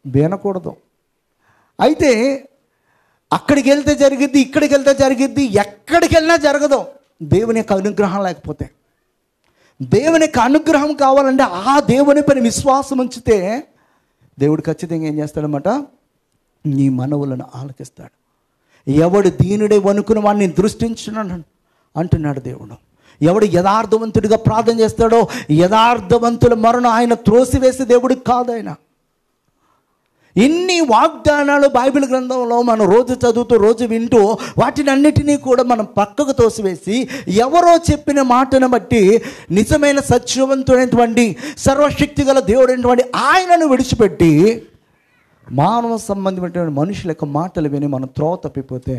వినకూడదు. అయితే అక్కడికి వెళ్తే జరిగిద్ది, ఇక్కడికి వెళ్తే జరిగిద్ది, ఎక్కడికి వెళ్ళినా జరగదు దేవుని యొక్క అనుగ్రహం లేకపోతే. దేవుని యొక్క అనుగ్రహం కావాలంటే ఆ దేవుని పైన విశ్వాసం ఉంచితే దేవుడు ఖచ్చితంగా ఏం చేస్తాడనమాట? నీ మనవులను ఆలకిస్తాడు. ఎవడు దీనుడే వణుకుని వాడిని దృష్టించున్నాడు అంటున్నాడు దేవుడు. ఎవడు యథార్థవంతుడిగా ప్రార్థన చేస్తాడో యథార్థవంతుల మరణం ఆయన త్రోసివేసే దేవుడికి కాదు ఆయన. ఇన్ని వాగ్దానాలు బైబిల్ గ్రంథంలో మనం రోజు చదువుతూ రోజు వింటూ వాటిని అన్నిటినీ కూడా మనం పక్కకు తోసివేసి ఎవరో చెప్పిన మాటను బట్టి నిజమైన సత్యవంతుడైనటువంటి సర్వశక్తి గల దేవుడైనటువంటి ఆయనను విడిచిపెట్టి మానవ సంబంధమైనటువంటి మనుషుల యొక్క మాటలు విని మనం త్రోవ తప్పిపోతే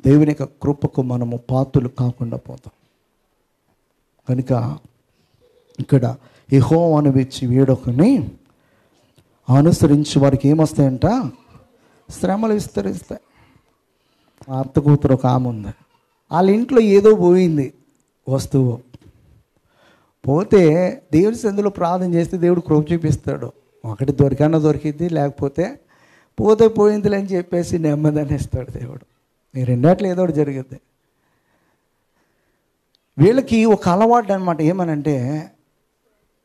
దేవుని యొక్క కృపకు మనము పాత్రులు కాకుండా పోతాం. కనుక ఇక్కడ యెహోవాను విడిచి వేరొకని అనుసరించి వారికి ఏమొస్తాయంట? శ్రమలు విస్తరిస్తాయి. అత్త కూతురు ఒక ఆమె ఉంది, వాళ్ళ ఇంట్లో ఏదో పోయింది వస్తువు. పోతే దేవుడి సందులో ప్రార్థన చేస్తే దేవుడు కృప చూపిస్తాడు. ఒకటి దొరికిద్ది, లేకపోతే పోతే పోయిందిలే అని చెప్పేసి నెమ్మదిని ఇస్తాడు దేవుడు. ఈ రెండాట్లో ఏదో ఒకటి జరిగిద్ది. వీళ్ళకి ఒక అలవాటు అనమాట. ఏమనంటే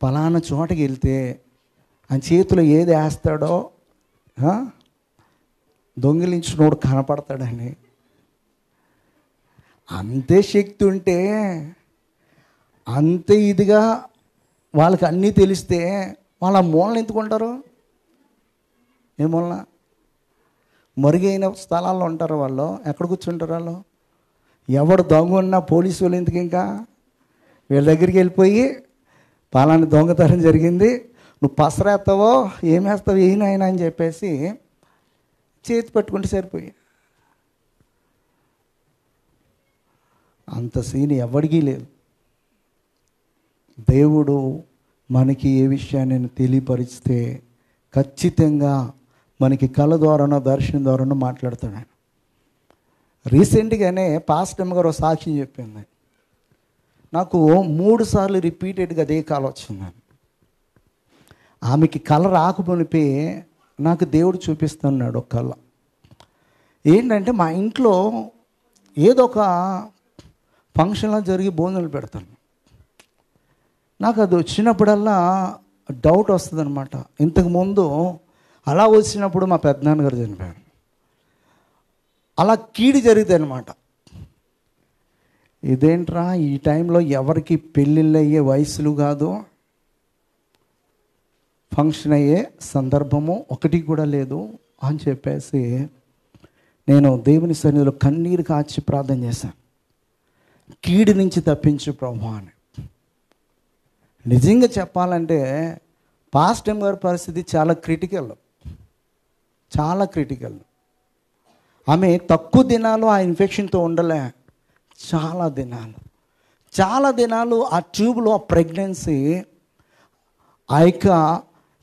పలానా చోటకి వెళ్తే ఆ చేతిలో ఏది వేస్తాడో దొంగిలించినోడు కనపడతాడని. అంతే శక్తి ఉంటే, అంతే ఇదిగా వాళ్ళకి అన్నీ తెలిస్తే వాళ్ళ మూలన ఎందుకుంటారు? ఏ మూలన? మరుగైన స్థలాల్లో ఉంటారు వాళ్ళు. ఎక్కడ కూర్చుంటారు వాళ్ళు? ఎవడు దొంగ ఉన్నా పోలీసు వాళ్ళు ఎందుకు ఇంకా వీళ్ళ దగ్గరికి వెళ్ళిపోయి పలానా దొంగతనం జరిగింది, నువ్వు పసరేస్తావో ఏమేస్తావో ఏనాయన అని చెప్పేసి చేతి పట్టుకుంటే సరిపోయి. అంత సీన్ ఎవడికి లేదు. దేవుడు మనకి ఏ విషయాన్ని తెలియపరిస్తే ఖచ్చితంగా మనకి కళ ద్వారానో దర్శనం ద్వారానో మాట్లాడతాడు ఆయన. రీసెంట్గానే పాస్టర్ గారు సాక్ష్యం చెప్పింది. నాకు 3 సార్లు రిపీటెడ్గా అదే కళ వచ్చిందని. ఆమెకి కళ రాకపోనిపై నాకు దేవుడు చూపిస్తున్నాడు ఒక కళ. ఏంటంటే మా ఇంట్లో ఏదో ఒక ఫంక్షన్లో జరిగి భోజనాలు పెడతాను. నాకు అది వచ్చినప్పుడల్లా డౌట్ వస్తుంది అనమాట. ఇంతకుముందు అలా వచ్చినప్పుడు మా పెద్దనాన్నగారు చనిపోయారు. అలా కీడు జరిగింది అనమాట. ఇదేంట్రా ఈ టైంలో ఎవరికి పెళ్ళిళ్ళు అయ్యే వయసులు కాదు, ఫంక్షన్ అయ్యే సందర్భము ఒకటి కూడా లేదు అని చెప్పేసి నేను దేవుని సన్నిధిలో కన్నీరు కాచి ప్రార్థన చేశాను. కీడు నుంచి తప్పించు ప్రభువా అని. నిజంగా చెప్పాలంటే పాస్టర్ గారి పరిస్థితి చాలా క్రిటికల్. ఆమె తక్కువ దినాలు ఆ ఇన్ఫెక్షన్తో ఉండలే. చాలా దినాలు ఆ ట్యూబ్లో ఆ ప్రెగ్నెన్సీ ఆ యొక్క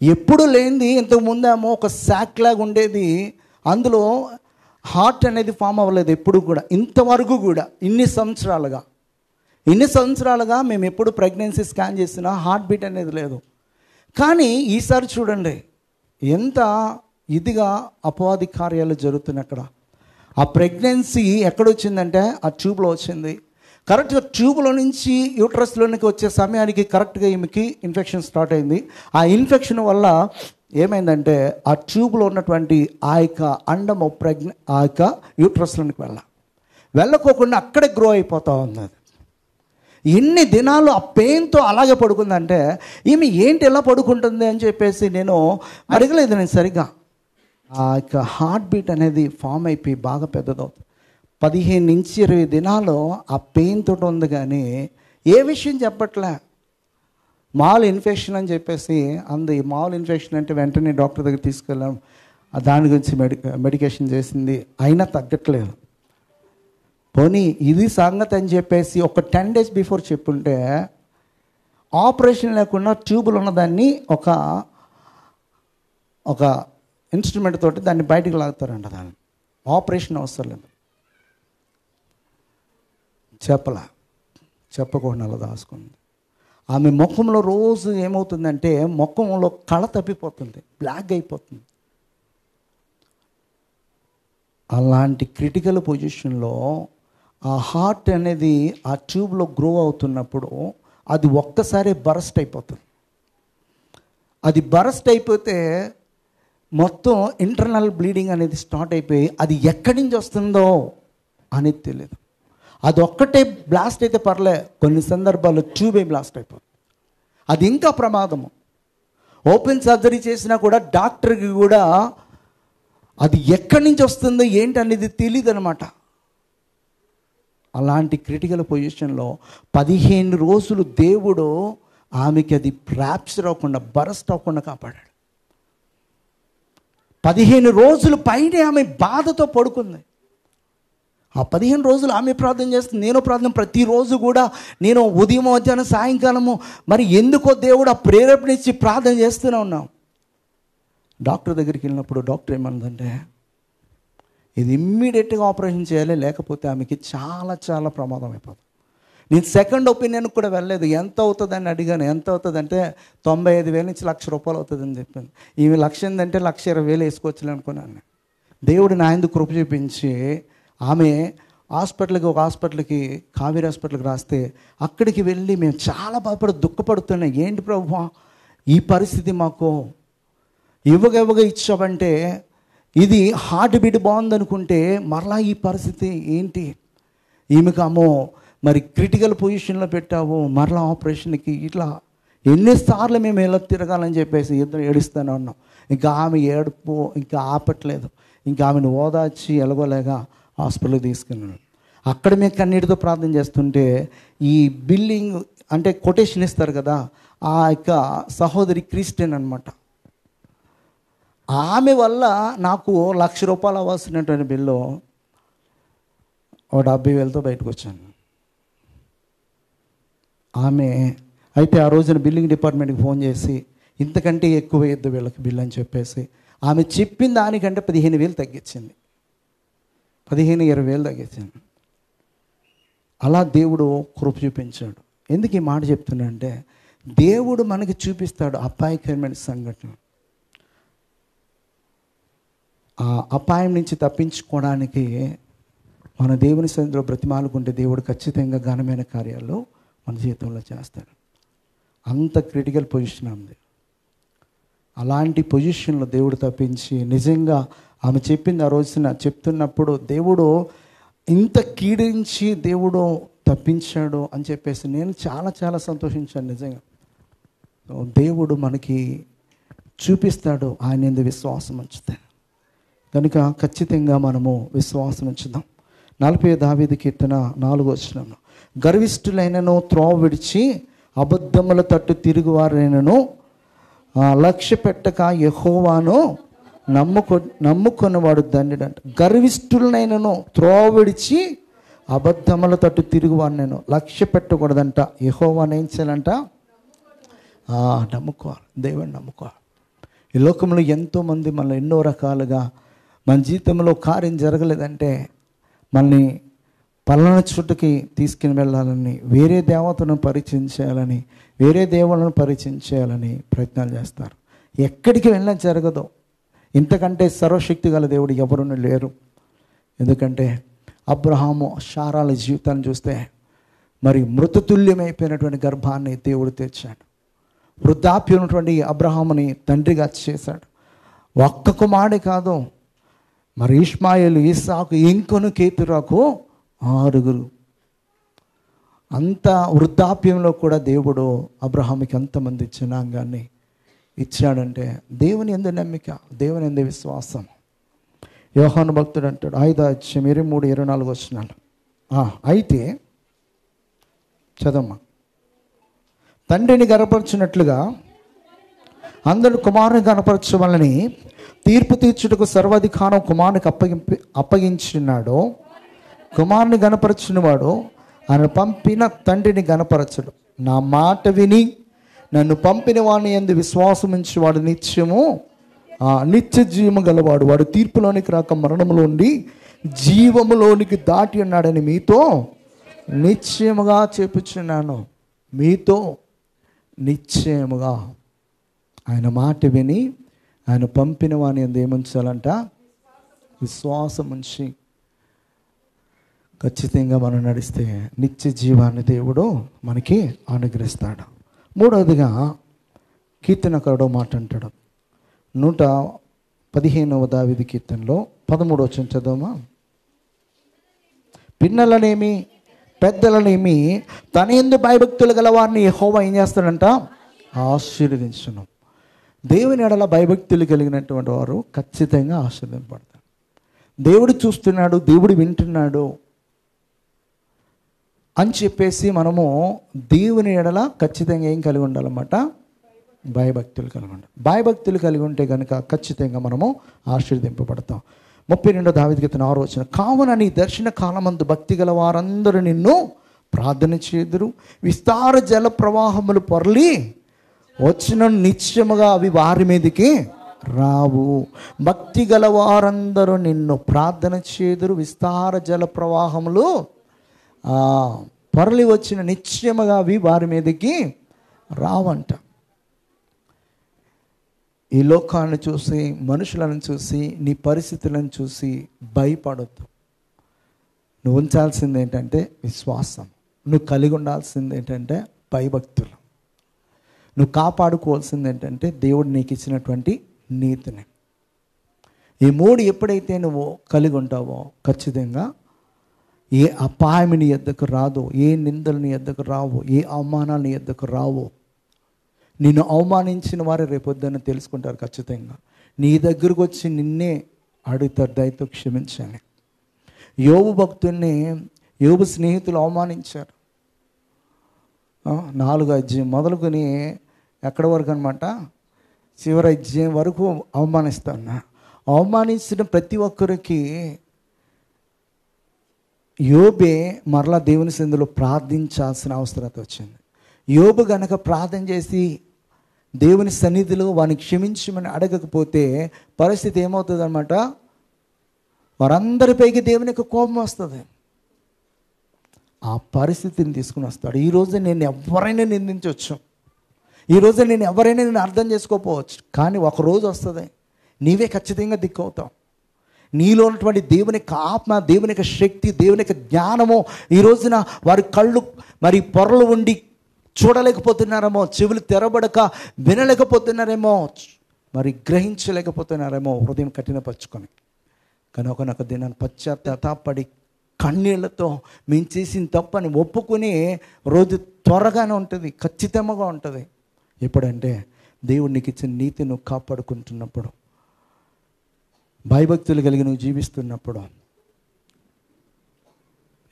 ఎప్పుడు లేనిది. ఇంతకుముందేమో ఒక శాక్ లాగా ఉండేది, అందులో హార్ట్ అనేది ఫామ్ అవ్వలేదు ఎప్పుడు కూడా, ఇంతవరకు కూడా. ఇన్ని సంవత్సరాలుగా మేము ఎప్పుడు ప్రెగ్నెన్సీ స్కాన్ చేసినా హార్ట్ బీట్ అనేది లేదు. కానీ ఈసారి చూడండి ఎంత ఇదిగా అపవాది కార్యాలు జరుగుతున్నాయి అక్కడ. ఆ ప్రెగ్నెన్సీ ఎక్కడొచ్చిందంటే ఆ ట్యూబ్లో వచ్చింది. కరెక్ట్గా ట్యూబ్లో నుంచి యూట్రస్లోనికి వచ్చే సమయానికి కరెక్ట్గా ఈమెకి ఇన్ఫెక్షన్ స్టార్ట్ అయింది. ఆ ఇన్ఫెక్షన్ వల్ల ఏమైందంటే ఆ ట్యూబ్లో ఉన్నటువంటి ఆ యొక్క అండము ఆ యొక్క యూట్రస్లోనికి వెళ్ళకోకుండా అక్కడే గ్రో అయిపోతూ ఉంది. అది ఎన్ని దినాలు ఆ పెయిన్తో అలాగే పడుకుందంటే ఈమె ఏంటి ఎలా పడుకుంటుంది అని చెప్పేసి నేను అడగలేదు. నేను సరిగ్గా ఆ యొక్క హార్ట్ బీట్ అనేది ఫామ్ అయిపోయి బాగా పెద్దదవుతుంది. 15 నుంచి 20 దినాలు ఆ పెయిన్ తోటి ఉంది, కానీ ఏ విషయం చెప్పట్లే. మాల్ ఇన్ఫెక్షన్ అని చెప్పేసి అంది. మాల్ ఇన్ఫెక్షన్ అంటే వెంటనే డాక్టర్ దగ్గర తీసుకెళ్ళాం. దాని గురించి మెడికేషన్ చేసింది, అయినా తగ్గట్లేదు. పోనీ ఇది సంగతి అని చెప్పేసి ఒక 10 days బిఫోర్ చెప్పుంటే ఆపరేషన్ లేకుండా ట్యూబులు ఉన్నదాన్ని ఒక ఇన్స్ట్రుమెంట్ తోటి దాన్ని బయటికి లాగుతారంట. దాన్ని ఆపరేషన్ అవసరం లేదు. చెప్పకుండా అలా దాచుకుంది. ఆమె ముఖంలో రోజు ఏమవుతుందంటే ముఖంలో కళ తప్పిపోతుంది, బ్లాక్ అయిపోతుంది. అలాంటి క్రిటికల్ పొజిషన్లో ఆ హార్ట్ అనేది ఆ ట్యూబ్లో గ్రో అవుతున్నప్పుడు అది ఒక్కసారి బరస్ట్ అయిపోతుంది. అది బరస్ట్ అయిపోతే మొత్తం ఇంటర్నల్ బ్లీడింగ్ అనేది స్టార్ట్ అయిపోయి అది ఎక్కడి నుంచి వస్తుందో అనేది తెలియదు. అది ఒక్కటే బ్లాస్ట్ అయితే పర్లే, కొన్ని సందర్భాల్లో ట్యూబే బ్లాస్ట్ అయిపోతుంది. అది ఇంకా ప్రమాదము. ఓపెన్ సర్జరీ చేసినా కూడా డాక్టర్కి కూడా అది ఎక్కడి నుంచి వస్తుందో ఏంటి అనేది తెలియదు అనమాట. అలాంటి క్రిటికల్ పొజిషన్లో 15 రోజులు దేవుడు ఆమెకి అది ఫ్రాక్చర్ అవ్వకుండా, బరస్ట్ అవ్వకుండా కాపాడాడు. 15 రోజులు పైనే ఆమె బాధతో పడుకుంది. ఆ 15 రోజులు ఆమె ప్రార్థన చేస్తుంది, నేను ప్రార్థన ప్రతిరోజు కూడా నేను ఉదయం, మధ్యాహ్నం, సాయంకాలము మరి ఎందుకో దేవుడు ఆ ప్రేరేపణ ఇచ్చి ప్రార్థన చేస్తూనే ఉన్నాం. డాక్టర్ దగ్గరికి వెళ్ళినప్పుడు డాక్టర్ ఏమన్నదంటే ఇది ఇమ్మీడియట్గా ఆపరేషన్ చేయాలి, లేకపోతే ఆమెకి చాలా చాలా ప్రమాదం అయిపోతుంది. నేను సెకండ్ ఒపీనియన్కి కూడా వెళ్ళలేదు. ఎంత అవుతుందని అడిగాను. ఎంత అవుతుంది అంటే 95,000 నుంచి ₹1,00,000 అవుతుందని చెప్పింది. ఈమె 1,00,000 అంటే 1,20,000 వేసుకోవచ్చు అనుకున్నాను. దేవుడు నా ఎందుకు కృప చూపించి ఆమె ఒక హాస్పిటల్కి కావేరీ హాస్పిటల్కి రాస్తే అక్కడికి వెళ్ళి మేము చాలా దుఃఖపడుతున్నాం. ఏంటి ప్రభువా ఈ పరిస్థితి మాకు ఇవ్వగా ఇచ్చావంటే, ఇది హార్ట్ బీట్ బాగుందనుకుంటే మరలా ఈ పరిస్థితి ఏంటి, ఈమెకు అమ్మో మరి క్రిటికల్ పొజిషన్లో పెట్టావు, మరలా ఆపరేషన్కి ఇట్లా ఎన్నిసార్లు మేము ఎలా తిరగాలని చెప్పేసి ఇద్దరు ఏడుస్తూనే ఉన్నాం. ఇంకా ఆమె ఏడుపు ఇంకా ఆపట్లేదు. ఇంకా ఆమెను ఓదార్చి ఎలాగోలేక హాస్పిటల్కి తీసుకున్నాను. అక్కడ మేము కన్నీటితో ప్రార్థన చేస్తుంటే ఈ బిల్లింగ్ అంటే కొటేషన్ ఇస్తారు కదా, ఆ యొక్క సహోదరి క్రిస్టియన్ అనమాట. ఆమె వల్ల నాకు ₹1,00,000 అవ్వాల్సినటువంటి బిల్లు 70,000తో బయటకు వచ్చాను. ఆమె అయితే ఆ రోజున బిల్లింగ్ డిపార్ట్మెంట్కి ఫోన్ చేసి ఇంతకంటే ఎక్కువ వేయద్దు వీళ్ళకి బిల్ అని చెప్పేసి ఆమె చెప్పిన దానికంటే 15,000 తగ్గించింది. 15,000-20,000 తగ్గించింది. అలా దేవుడు కృప చూపించాడు. ఎందుకు ఈ మాట చెప్తున్నా అంటే దేవుడు మనకి చూపిస్తాడు అపాయకరమైన సంఘటన. ఆ అపాయం నుంచి తప్పించుకోవడానికి మన దేవుని సన్నిధిలో బ్రతిమాలుకుంటే దేవుడు ఖచ్చితంగా ఘనమైన కార్యాలు మన జీవితంలో చేస్తాడు. అంత క్రిటికల్ పొజిషన్ ఉంది. అలాంటి పొజిషన్లో దేవుడు తప్పించి నిజంగా ఆమె చెప్పింది ఆ రోజున చెప్తున్నప్పుడు దేవుడు ఇంత కీడించి దేవుడు తప్పించాడు అని చెప్పేసి నేను చాలా చాలా సంతోషించాను. నిజంగా దేవుడు మనకి చూపిస్తాడు ఆయన యందు విశ్వాసం ఉంచితే. కనుక ఖచ్చితంగా మనము విశ్వాసం ఉంచుదాం. 40 దావీదు కీర్తన 4 గర్విష్ఠులైనను త్రోవ విడిచి అబద్ధముల తట్టు తిరుగువారైనను లక్ష్య పెట్టక యెహోవాను నమ్ముకున్నవాడు ధన్యుడంట. గర్విష్ఠులనైనను త్రోవ విడిచి అబద్ధముల తట్టు తిరుగువారు నేను లక్ష్య పెట్టకూడదంట. యెహోవాను ఏం చేయాలంట? నమ్ముకోవాలి, దేవుని నమ్ముకోవాలి. ఈ లోకంలో ఎంతోమంది మనల్ని ఎన్నో రకాలుగా మన జీవితంలో కార్యం జరగలేదంటే మనల్ని పలానా చోటుకి తీసుకుని వెళ్ళాలని, వేరే దేవతను పరిచయం చేయాలని, వేరే దేవులను పరిచయం చేయాలని ప్రయత్నాలు చేస్తారు. ఎక్కడికి వెళ్ళినా జరగదు. ఇంతకంటే సర్వశక్తి గల దేవుడు ఎవరు లేరు. ఎందుకంటే అబ్రహాము శారాల జీవితాన్ని చూస్తే మరి మృతతుల్యమైపోయినటువంటి గర్భాన్ని దేవుడు తెచ్చాడు. వృద్ధాప్యం ఉన్నటువంటి అబ్రహాముని తండ్రిగా చేశాడు. ఒక్క కుమారుడే కాదు, మరి ఇష్మాయేలు, ఇస్సాకు, ఇంకొను కేతురాకు 6. అంత వృద్ధాప్యంలో కూడా దేవుడు అబ్రహాముకి ఎంతమంది జనాంగాన్ని ఇచ్చాడంటే దేవుని యందు నమ్మిక, దేవుని యందు విశ్వాసం. యోహాను భక్తుడు అంటాడు 5:23-24 వచనాలు. అయితే చదమ్మా. తండ్రిని గనపరచినట్లుగా అందరూ కుమారుని గనపరచవలని తీర్పు తీర్చుటకు సర్వాధికారం కుమారునికి అప్పగించినాడో, కుమారుని గనపరచిన వాడు ఆయన పంపిన తండ్రిని గనపరచడు. నా మాట విని నన్ను పంపిన వాడిని యందు విశ్వాసం ఉంచి వాడు నిత్య జీవము గలవాడు. వాడు తీర్పులోనికి రాక మరణములో ఉండి జీవములోనికి దాటి ఉన్నాడని మీతో నిశ్చయముగా చెప్పుచున్నాను. మీతో నిశ్చయముగా. ఆయన మాట విని ఆయన పంపిన వాని యందు ఏముంచాలంట? విశ్వాసం ఉంచి ఖచ్చితంగా మనం నడిస్తే నిత్య జీవాన్ని దేవుడు మనకి అనుగ్రహిస్తాడు. మూడవదిగా కీర్తనకారుడు మాట అంటాడు 115వ దావీదు కీర్తనలో 13వ వచనం చదవమా. పిన్నలనేమి పెద్దలనేమి తన యందు భయభక్తులు గల వారిని యెహోవా ఏం చేస్తాడంట? ఆశీర్వదించును. దేవుని ఎడల భయభక్తులు కలిగినటువంటి వారు ఖచ్చితంగా ఆశీర్వదింపబడతారు. దేవుడు చూస్తున్నాడు, దేవుడు వింటున్నాడు అని చెప్పేసి మనము దేవుని ఎడల ఖచ్చితంగా ఏం కలిగి ఉండాలన్నమాట? భయభక్తులు కలిగి ఉండాలి. భయభక్తులు కలిగి ఉంటే కనుక ఖచ్చితంగా మనము ఆశీర్వదింపబడతాం. 32వ దావీదు కీర్తన 6వ వచనం. కావున నీ దర్శన కాలమందు భక్తి గల వారందరూ నిన్ను ప్రార్థన చేదురు. విస్తార జల ప్రవాహములు పొరలి వచ్చిన నిత్యముగా అవి వారి మీదకి రావు. భక్తి గల వారందరూ నిన్ను ప్రార్థన చేదురు. విస్తార జల ప్రవాహములు పొరలి వచ్చిన నిశ్చయముగా అవి వారి మీదకి రావంట. ఈ లోకాన్ని చూసి, మనుషులను చూసి, నీ పరిస్థితులను చూసి భయపడొద్దు. నువ్వు ఉంచాల్సింది ఏంటంటే విశ్వాసం. నువ్వు కలిగి ఉండాల్సింది ఏంటంటే భయభక్తులు. నువ్వు కాపాడుకోవాల్సింది ఏంటంటే దేవుడు నీకు ఇచ్చినటువంటి నీతిని. ఈ మూడు ఎప్పుడైతే నువ్వు కలిగి ఉంటావో ఖచ్చితంగా ఏ అపాయం నీ యొద్దకు రాదు, ఏ నిందలు నీ యొద్దకు రావు, ఏ అవమానాలు నీ యొద్దకు రావు. నిన్ను అవమానించిన వారు రేపొద్దున తెలుసుకుంటారు. ఖచ్చితంగా నీ దగ్గరకు వచ్చి నిన్నే అడుగుతారు, దయతో క్షమించని. యోబు భక్తుల్ని యోబు స్నేహితులు అవమానించారు. 4వ అధ్యాయం మొదలుకొని ఎక్కడి వరకు అనమాట, చివరి అధ్యాయం వరకు అవమానిస్తాను. అవమానించిన ప్రతి ఒక్కరికి యోబే మరలా దేవుని సన్నిధిలో ప్రార్థించాల్సిన అవసరత వచ్చింది. యోబు గనక ప్రార్థన చేసి దేవుని సన్నిధిలో వారిని క్షమించమని అడగకపోతే పరిస్థితి ఏమవుతుంది అనమాట? వారందరిపైకి దేవుని యొక్క కోపం వస్తుంది. ఆ పరిస్థితిని తీసుకుని వస్తాడు. ఈరోజు నేను ఎవరైనా నిందించవచ్చు, ఈరోజు నేను ఎవరైనా నేను అర్థం చేసుకోకపోవచ్చు, కానీ ఒకరోజు వస్తుంది నీవే ఖచ్చితంగా దిక్కవుతావు. నీలో ఉన్నటువంటి దేవుని యొక్క ఆత్మ, దేవుని యొక్క శక్తి, దేవుని యొక్క జ్ఞానము ఈ రోజున వారి కళ్ళు మరి పొరలు ఉండి చూడలేకపోతున్నారేమో, చెవులు తెరబడక వినలేకపోతున్నారేమో, మరి గ్రహించలేకపోతున్నారేమో, హృదయం కఠినపరుచుకొని. కానీ ఒకనొక దినాన్ని పశ్చాత్తాపడి కన్నీళ్లతో మేము చేసిన తప్పని ఒప్పుకుని రోజు త్వరగానే ఉంటుంది, ఖచ్చితంగా ఉంటుంది. ఎప్పుడంటే దేవుడు నీకు ఇచ్చిన నీతి నువ్వు కాపాడుకుంటున్నప్పుడు, భయభక్తులు కలిగి నువ్వు జీవిస్తున్నప్పుడు,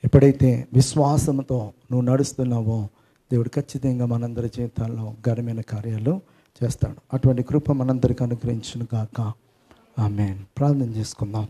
ఎప్పుడైతే విశ్వాసంతో నువ్వు నడుస్తున్నావో దేవుడు ఖచ్చితంగా మనందరి జీవితాల్లో ఘనమైన కార్యాలు చేస్తాడు. అటువంటి కృప మనందరికీ అనుగ్రహించును గాక. ఆమేన్. ప్రార్థన చేసుకుందాం.